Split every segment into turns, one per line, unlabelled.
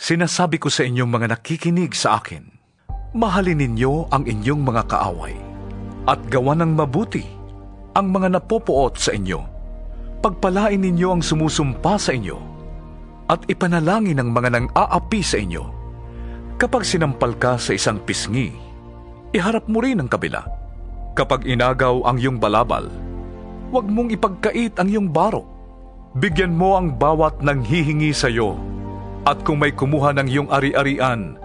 Sinasabi ko sa inyong mga nakikinig sa akin, mahalin ninyo ang inyong mga kaaway at gawan ng mabuti ang mga napopuot sa inyo. Pagpalain ninyo ang sumusumpa sa inyo at ipanalangin ang mga nang-aapi sa inyo. Kapag sinampal ka sa isang pisngi, iharap mo rin ang kabila. Kapag inagaw ang iyong balabal, huwag mong ipagkait ang iyong barok. Bigyan mo ang bawat nanghihingi sa iyo. At kung may kumuha ng iyong ari-arian,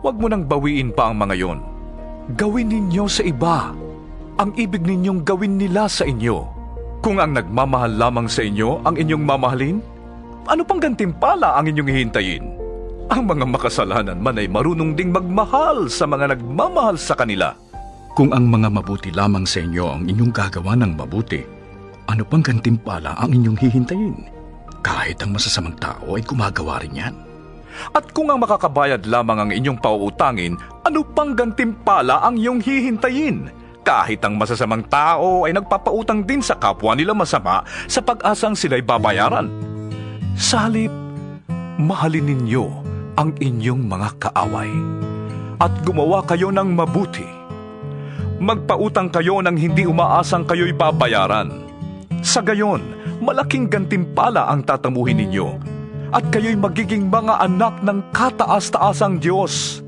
huwag mo nang bawiin pa ang mga yon. Gawin ninyo sa iba ang ibig ninyong gawin nila sa inyo. Kung ang nagmamahal lamang sa inyo ang inyong mamahalin, ano pang gantimpala ang inyong hihintayin? Ang mga makasalanan man ay marunong ding magmahal sa mga nagmamahal sa kanila. Kung ang mga mabuti lamang sa inyo ang inyong gagawa ng mabuti, ano pang gantimpala ang inyong hihintayin? Kahit ang masasamang tao ay gumagawa rin yan. At kung ang makakabayad lamang ang inyong pauutangin, ano pang gantimpala ang iyong hihintayin? Kahit ang masasamang tao ay nagpapautang din sa kapwa nila masama sa pag-asang sila'y babayaran. Sa halip, mahalin ninyo ang inyong mga kaaway at gumawa kayo ng mabuti. Magpautang kayo nang hindi umaasang kayo'y babayaran. Sa gayon, malaking gantimpala ang tatamuhin ninyo at kayo'y magiging mga anak ng kataas-taasang Diyos,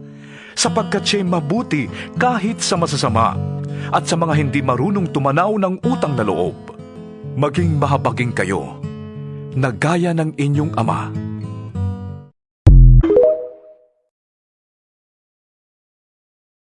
sapagkat siya'y mabuti kahit sa masasama at sa mga hindi marunong tumanaw ng utang na loob. Maging mahabagin kayo na gaya ng inyong Ama